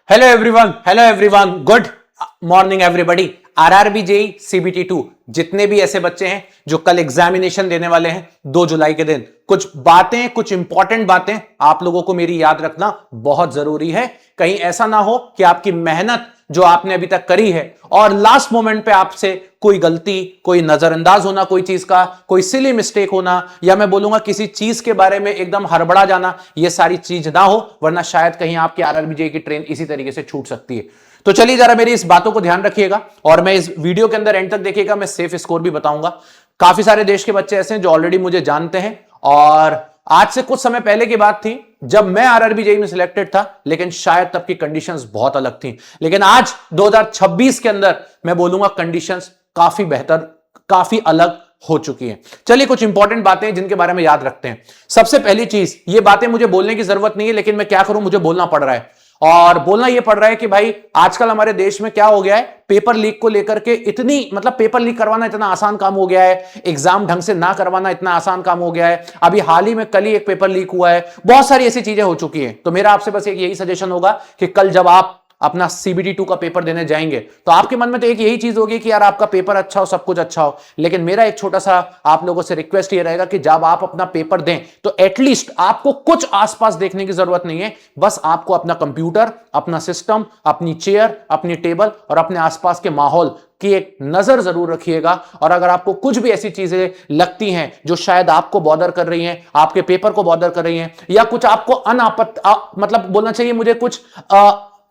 Hello everyone, good morning everybody. RRB JE CBT 2 जितने भी ऐसे बच्चे हैं जो कल एग्जामिनेशन देने वाले हैं 2 जुलाई के दिन, कुछ इंपॉर्टेंट बातें आप लोगों को मेरी याद रखना बहुत जरूरी है। कहीं ऐसा ना हो कि आपकी मेहनत जो आपने अभी तक करी है और लास्ट मोमेंट पे आपसे कोई गलती, कोई नजरअंदाज होना, कोई चीज का कोई सिली मिस्टेक होना, या मैं बोलूंगा किसी चीज के बारे में एकदम हड़बड़ा जाना, ये सारी चीज ना हो, वरना शायद कहीं आपकी आरआरबी जेई की ट्रेन इसी तरीके से छूट सकती है। तो चलिए जरा मेरी इस बातों को ध्यान रखिएगा और मैं इस वीडियो के अंदर एंड तक देखिएगा। मैं सेफ स्कोर भी बताऊंगा। काफी सारे देश के बच्चे ऐसे हैं जो ऑलरेडी मुझे जानते हैं और आज से कुछ समय पहले की बात थी जब मैं आरआरबी जेई में सिलेक्टेड था, लेकिन शायद तब की कंडीशंस बहुत अलग थी। लेकिन आज 2026 के अंदर मैं बोलूंगा कंडीशंस काफी बेहतर, काफी अलग हो चुकी हैं। चलिए कुछ इंपॉर्टेंट बातें जिनके बारे में याद रखते हैं। सबसे पहली चीज, ये बातें मुझे बोलने की जरूरत नहीं है, लेकिन मैं क्या करूं, मुझे बोलना पड़ रहा है। और बोलना यह पड़ रहा है कि भाई आजकल हमारे देश में क्या हो गया है, पेपर लीक को लेकर के पेपर लीक करवाना इतना आसान काम हो गया है, एग्जाम ढंग से ना करवाना इतना आसान काम हो गया है। अभी हाल ही में कल ही एक पेपर लीक हुआ है, बहुत सारी ऐसी चीजें हो चुकी हैं। तो मेरा आपसे बस एक यही सजेशन होगा कि कल जब आप अपना सीबीटी 2 का पेपर देने जाएंगे तो आपके मन में तो एक यही चीज होगी कि यार आपका पेपर अच्छा हो, सब कुछ अच्छा हो। लेकिन मेरा एक छोटा सा आप लोगों से रिक्वेस्ट ये रहेगा कि जब आप अपना पेपर दें तो एटलीस्ट आपको कुछ आसपास देखने की जरूरत नहीं है। बस आपको अपना कंप्यूटर, अपना सिस्टम, अपनी चेयर, अपनी टेबल और अपने आसपास के माहौल की एक नजर जरूर रखिएगा। और अगर आपको कुछ भी ऐसी चीजें लगती हैं जो शायद आपको बॉदर कर रही हैं, आपके पेपर को बॉदर कर रही हैं, या कुछ आपको बोलना चाहिए मुझे कुछ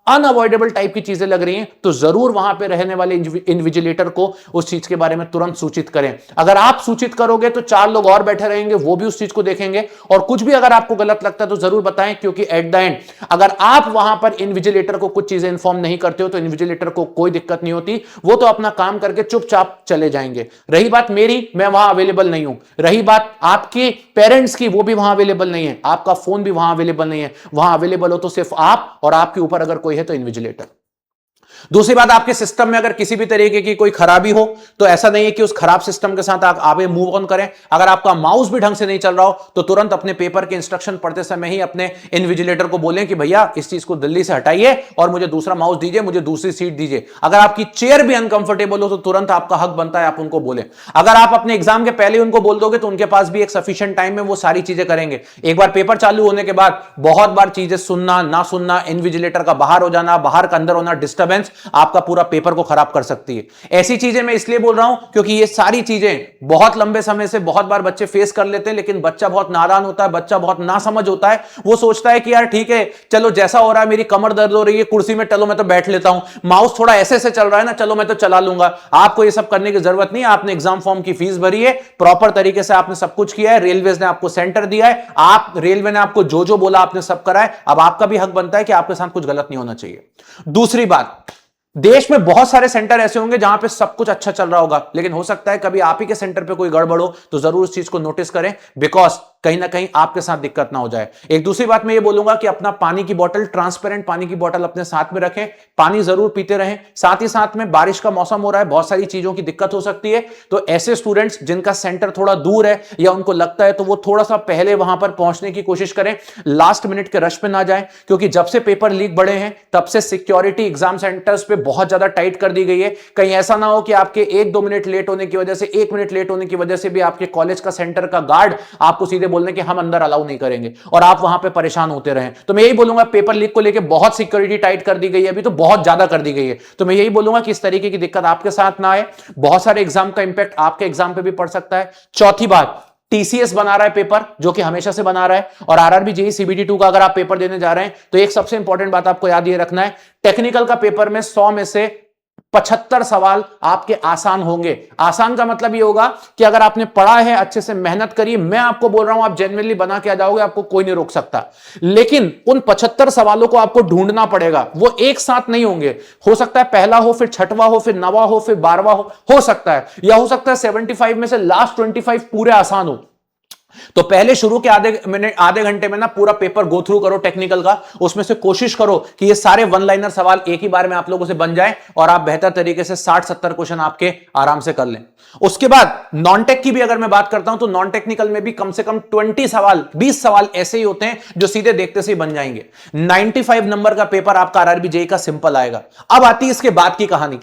अनअवॉइडेबल टाइप की चीजें लग रही हैं, तो जरूर वहां पे रहने वाले इन्विजिलेटर को उस चीज के बारे में तुरंत सूचित करें। अगर आप सूचित करोगे तो 4 लोग और बैठे रहेंगे, वो भी उस चीज को देखेंगे। और कुछ भी अगर आपको गलत लगता है तो जरूर बताएं, क्योंकि एट द एंड अगर आप वहां पर इन्विजिलेटर को कुछ चीजें इंफॉर्म नहीं करते हो तो इन्विजिलेटर को कोई दिक्कत नहीं होती, वो तो अपना काम करके चुपचाप चले जाएंगे। रही बात मेरी, मैं वहां अवेलेबल नहीं हूं। रही बात आपके पेरेंट्स की, वो भी वहां अवेलेबल नहीं है, आपका फोन भी वहां अवेलेबल नहीं है। वहां अवेलेबल हो तो सिर्फ आप, और आपके ऊपर अगर कोई है तो इन्विजिलेटर। दूसरी बात, आपके सिस्टम में अगर किसी भी तरीके की कोई खराबी हो तो ऐसा नहीं है कि उस खराब सिस्टम के साथ आप आगे मूव ऑन करें। अगर आपका माउस भी ढंग से नहीं चल रहा हो तो तुरंत अपने पेपर के इंस्ट्रक्शन पढ़ते समय ही अपने इन्विजिलेटर को बोलें कि भैया इस चीज को दिल्ली से हटाइए और मुझे दूसरा माउस दीजिए, मुझे दूसरी सीट दीजिए। अगर आपकी चेयर भी अनकंफर्टेबल हो तो तुरंत आपका हक बनता है आप उनको बोले। अगर आप अपने एग्जाम के पहले उनको बोल दोगे तो उनके पास भी एक सफिशिएंट टाइम में वो सारी चीजें करेंगे। एक बार पेपर चालू होने के बाद बहुत बार चीजें सुनना ना सुनना, इन्विजिलेटर का बाहर हो जाना, बाहर का अंदर होना, डिस्टर्बेंस आपका पूरा पेपर को खराब कर सकती है। ऐसी चीजें मैं इसलिए बोल रहा हूं क्योंकि ये सारी चीजें बहुत लंबे समय से बहुत बार बच्चे फेस कर लेते हैं। लेकिन बच्चा बहुत नादान होता है, बच्चा बहुत नासमझ होता है। वो सोचता है कि यार ठीक है, चलो जैसा हो रहा है, मेरी कमर दर्द हो रही है कुर्सी में, चलो मैं तो बैठ लेता हूं, माउस थोड़ा ऐसे से चल रहा है ना, चलो मैं तो चला लूंगा। आपको ये सब करने की जरूरत नहीं है। आपने एग्जाम फॉर्म की फीस भरी है, प्रॉपर तरीके से आपने सब कुछ किया है, रेलवे ने आपको सेंटर दिया है, रेलवे ने आपको जो जो बोला आपने सब करा है। अब आपका भी हक बनता है कि आपके साथ कुछ गलत नहीं होना चाहिए। दूसरी बात, देश में बहुत सारे सेंटर ऐसे होंगे जहां पे सब कुछ अच्छा चल रहा होगा, लेकिन हो सकता है कभी आप ही के सेंटर पे कोई गड़बड़ हो, तो जरूर इस चीज को नोटिस करें, बिकॉज कहीं ना कहीं आपके साथ दिक्कत ना हो जाए। एक दूसरी बात मैं ये बोलूंगा कि अपना पानी की बोतल, ट्रांसपेरेंट पानी की बोतल अपने साथ में रखें, पानी जरूर पीते रहें। साथ ही साथ में बारिश का मौसम हो रहा है, बहुत सारी चीजों की दिक्कत हो सकती है, तो ऐसे स्टूडेंट्स जिनका सेंटर थोड़ा दूर है या उनको लगता है, तो वो थोड़ा सा पहले वहां पर पहुंचने की कोशिश करें, लास्ट मिनट के रश पे ना जाए। क्योंकि जब से पेपर लीक बढ़े हैं तब से सिक्योरिटी एग्जाम सेंटर्स पे बहुत ज्यादा टाइट कर दी गई है। कहीं ऐसा ना हो कि आपके 1-2 मिनट लेट होने की वजह से, 1 मिनट लेट होने की वजह से भी आपके कॉलेज का सेंटर का गार्ड आपको सीधे बोलने कि हम अंदर अलाउ नहीं करेंगे और आप वहां पे परेशान होते रहें। तो मैं यही बोलूंगा, पेपर लीक को लेकर बहुत सिक्योरिटी टाइट कर दी गई है, अभी तो बहुत ज्यादा कर दी गई है। तो मैं यही बोलूंगा कि इस तरीके की दिक्कत आपके साथ ना आए। बहुत सारे एग्जाम का इंपैक्ट आपके एग्जाम पे भी पड़ सकता है। चौथी बात, टीसीएस बना रहा है पेपर, जो कि हमेशा से बना रहा है, और आरआरबी जेईई सीबीटी 2 का अगर आप पेपर देने जा रहे हैं तो एक सबसे इंपॉर्टेंट बात आपको याद ये रखना है, टेक्निकल का पेपर में 100 में से 75 सवाल आपके आसान होंगे। आसान का मतलब ये होगा कि अगर आपने पढ़ा है, अच्छे से मेहनत करी, मैं आपको बोल रहा हूं आप जेन्युइनली बना के आ जाओगे, आपको कोई नहीं रोक सकता। लेकिन उन 75 सवालों को आपको ढूंढना पड़ेगा, वो एक साथ नहीं होंगे। हो सकता है पहला हो, फिर छठवा हो, फिर नवा हो, फिर 12वां हो सकता है, या हो सकता है 75 में से लास्ट 25 पूरे आसान हो। तो पहले शुरू के आधे घंटे में ना पूरा पेपर गो थ्रू करो टेक्निकल का, उसमें से कोशिश करो कि ये सारे वन लाइनर सवाल एक ही बार में आप लोगों से बन जाए और आप बेहतर तरीके से 60-70 क्वेश्चन आपके आराम से कर लें। उसके बाद नॉन टेक की भी अगर मैं बात करता हूं तो नॉन टेक्निकल में भी कम से कम 20 सवाल ऐसे ही होते हैं जो सीधे देखते से ही बन जाएंगे। 95 नंबर का पेपर आपका आरआरबी जेईई का सिंपल आएगा। अब आती है इसके बाद की कहानी।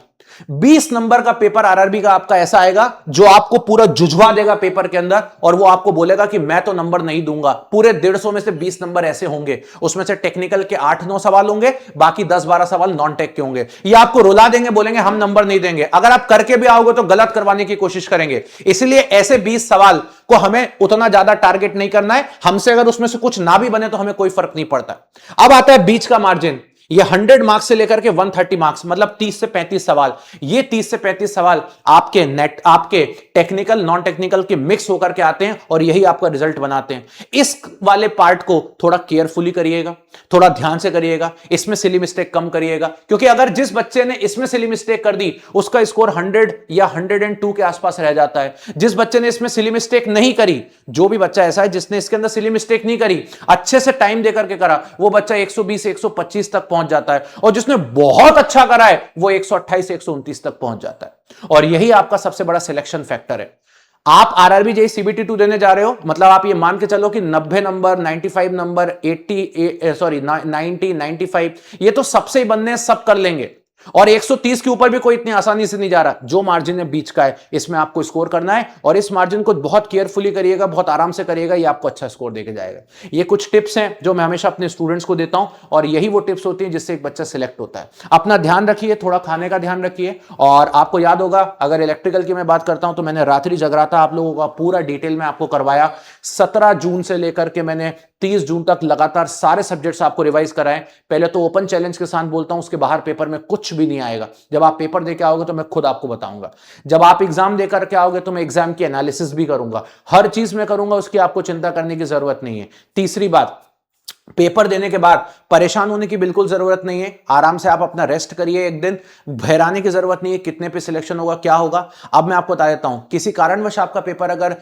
20 नंबर का पेपर आरआरबी का आपका ऐसा आएगा जो आपको पूरा जुझवा देगा पेपर के अंदर और वो आपको बोलेगा कि मैं तो नंबर नहीं दूंगा। पूरे 150 में से 20 नंबर ऐसे होंगे, उसमें से टेक्निकल के 8-9 सवाल होंगे, बाकी 10-12 सवाल नॉन टेक के होंगे। ये आपको रुला देंगे, बोलेंगे हम नंबर नहीं देंगे। अगर आप करके भी आओगे तो गलत करवाने की कोशिश करेंगे। इसलिए ऐसे 20 सवाल को हमें उतना ज्यादा टारगेट नहीं करना है। हमसे अगर उसमें से कुछ ना भी बने तो हमें कोई फर्क नहीं पड़ता। अब आता है बीच का मार्जिन। ये 100 मार्क्स से लेकर के 130 मार्क्स, मतलब 30 से 35 सवाल। ये 30 से 35 सवाल आपके टेक्निकल नॉन टेक्निकल के मिक्स होकर के आते हैं और यही आपका रिजल्ट बनाते हैं। इस वाले पार्ट को थोड़ा केयरफुली करिएगा, थोड़ा ध्यान से करिएगा, इसमें सिली मिस्टेक कम करिएगा, क्योंकि अगर जिस बच्चे ने इसमें सिली मिस्टेक कर दी उसका स्कोर 100 या 102 के आसपास रह जाता है। जिस बच्चे ने इसमें सिली मिस्टेक नहीं करी, जो भी बच्चा ऐसा है जिसने इसके अंदर सिली मिस्टेक नहीं करी, अच्छे से टाइम देकर के करा, वो बच्चा 120 125 तक पहुंच जाता है और जिसने बहुत अच्छा करा है वो 128 129 तक पहुंच जाता है। और यही आपका सबसे बड़ा सिलेक्शन फैक्टर है। आप आरआरबी जेईई सीबीटी 2 देने जा रहे हो, मतलब आप ये मान के चलो कि 90 नंबर, 95 नंबर, 90 95 ये तो सबसे ही बनने हैं, सब कर लेंगे। और 130 के ऊपर भी कोई इतनी आसानी से नहीं जा रहा। जो मार्जिन है बीच का है, इसमें आपको स्कोर करना है और इस मार्जिन को बहुत केयरफुली करिएगा, बहुत आराम से करिएगा, ये आपको अच्छा स्कोर देके जाएगा। ये कुछ टिप्स हैं जो मैं हमेशा अपने स्टूडेंट्स को देता हूं और यही वो टिप्स होती हैं जिससे एक बच्चा सिलेक्ट होता है। अपना ध्यान रखिए, थोड़ा खाने का ध्यान रखिए। और आपको याद होगा, अगर इलेक्ट्रिकल की मैं बात करता हूं तो मैंने रात्रि जगराता आप लोगों का पूरा डिटेल में आपको करवाया। 17 जून से लेकर के मैंने 30 जून तक लगातार सारे सब्जेक्ट्स आपको रिवाइज कराएं। पहले तो ओपन चैलेंज के साथ बोलता हूं, उसके बाहर पेपर में कुछ भी नहीं आएगा। जब आप पेपर देके आओगे तो मैं खुद आपको बताऊंगा। जब आप एग्जाम देकर के आओगे तो मैं एग्जाम की एनालिसिस भी करूंगा, हर चीज में करूंगा, उसकी आपको चिंता करने की जरूरत नहीं है। तीसरी बात, पेपर देने के बाद परेशान होने की बिल्कुल जरूरत नहीं है। आराम से आप अपना रेस्ट करिए, एक दिन बहराने की जरूरत नहीं है कितने पे सिलेक्शन होगा क्या होगा। अब मैं आपको बता देता हूं, किसी कारणवश आपका पेपर अगर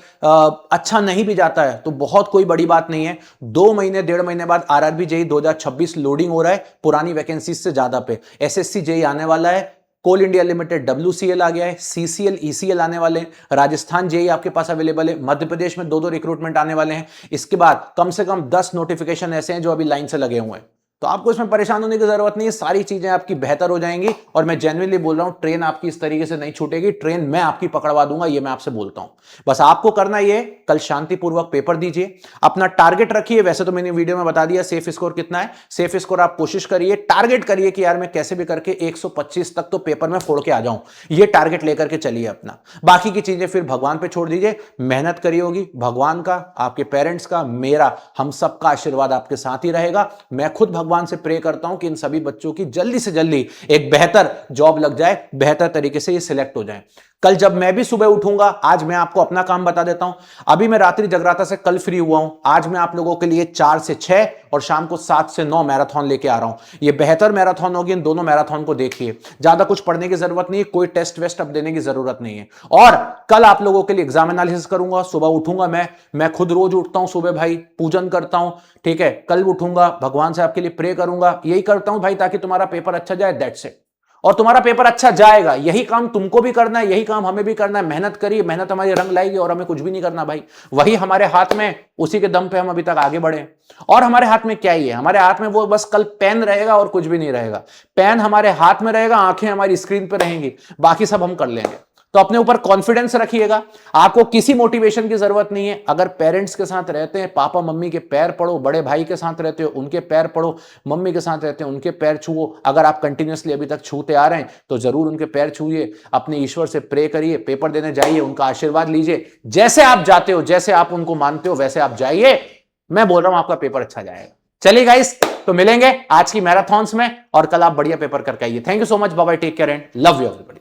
अच्छा नहीं भी जाता है तो बहुत कोई बड़ी बात नहीं है। 2 महीने 1.5 महीने बाद आरआरबी जेईई 2026 लोडिंग हो रहा है पुरानी वैकेंसी से ज्यादा पे। एसएससी जेईई आने वाला है, कोल इंडिया लिमिटेड WCL आ गया है, CCL ECL आने वाले हैं, राजस्थान जेईई आपके पास अवेलेबल है, मध्य प्रदेश में 2-2 रिक्रूटमेंट आने वाले हैं। इसके बाद कम से कम 10 नोटिफिकेशन ऐसे हैं जो अभी लाइन से लगे हुए हैं। तो आपको इसमें परेशान होने की जरूरत नहीं है, सारी चीजें आपकी बेहतर हो जाएंगी। और मैं जेन्युइनली बोल रहा हूं, ट्रेन आपकी इस तरीके से नहीं छूटेगी, ट्रेन मैं आपकी पकड़वा दूंगा, ये मैं आपसे बोलता हूं। बस आपको करना ये, कल शांतिपूर्वक पेपर दीजिए, अपना टारगेट रखिए। वैसे तो मैंने वीडियो में बता दिया सेफ स्कोर कितना है। सेफ स्कोर आप कोशिश करिए, टारगेट करिए कि यार मैं कैसे भी करके 125 तक तो पेपर में फोड़ के आ जाऊं, ये टारगेट लेकर के चलिए अपना। बाकी की चीजें फिर भगवान पे छोड़ दीजिए। मेहनत करी होगी, भगवान का, आपके पेरेंट्स का, मेरा, हम सबका आशीर्वाद आपके साथ ही रहेगा। मैं खुद भगवान से प्रे करता हूं कि इन सभी बच्चों की जल्दी से जल्दी एक बेहतर जॉब लग जाए, बेहतर तरीके से ये सिलेक्ट हो जाए। कल जब मैं भी सुबह उठूंगा, आज मैं आपको अपना काम बता देता हूं। अभी मैं रात्रि जगराता से कल फ्री हुआ हूं। आज मैं आप लोगों के लिए 4 से 6 और शाम को 7 से 9 मैराथन लेके आ रहा हूं। ये बेहतर मैराथन होगी, इन दोनों मैराथन को देखिए। ज्यादा कुछ पढ़ने की जरूरत नहीं है, कोई टेस्ट वेस्ट अब देने की जरूरत नहीं है। और कल आप लोगों के लिए एग्जाम एनालिसिस करूंगा। सुबह उठूंगा, मैं खुद रोज उठता हूं सुबह भाई, पूजन करता हूं, ठीक है। कल उठूंगा, भगवान से आपके लिए प्रे करूंगा, यही करता हूं भाई ताकि तुम्हारा पेपर अच्छा जाए, दैट्स इट। और तुम्हारा पेपर अच्छा जाएगा, यही काम तुमको भी करना है, यही काम हमें भी करना है। मेहनत करिए, मेहनत हमारी रंग लाएगी और हमें कुछ भी नहीं करना भाई, वही हमारे हाथ में, उसी के दम पे हम अभी तक आगे बढ़े। और हमारे हाथ में क्या ही है, हमारे हाथ में वो बस कल पेन रहेगा और कुछ भी नहीं रहेगा। पेन हमारे हाथ में रहेगा, आंखें हमारी स्क्रीन पे रहेंगी, बाकी सब हम कर लेंगे। तो अपने ऊपर कॉन्फिडेंस रखिएगा। आपको किसी मोटिवेशन की जरूरत नहीं है। अगर पेरेंट्स के साथ रहते हैं, पापा मम्मी के पैर पढ़ो, बड़े भाई के साथ रहते हो उनके पैर पढ़ो, मम्मी के साथ रहते हैं उनके पैर छुओ। अगर आप कंटिन्यूअसली अभी तक छूते आ रहे हैं तो जरूर उनके पैर छूइए, अपने ईश्वर से प्रे करिए, पेपर देने जाइए, उनका आशीर्वाद लीजिए। जैसे आप जाते हो, जैसे आप उनको मानते हो, वैसे आप जाइए। मैं बोल रहा हूं आपका पेपर अच्छा जाएगा। चलिए गाइस, तो मिलेंगे आज की मैराथन्स में और कल आप बढ़िया पेपर करके आइए। Thank you so much, bye bye, take care and love you everybody.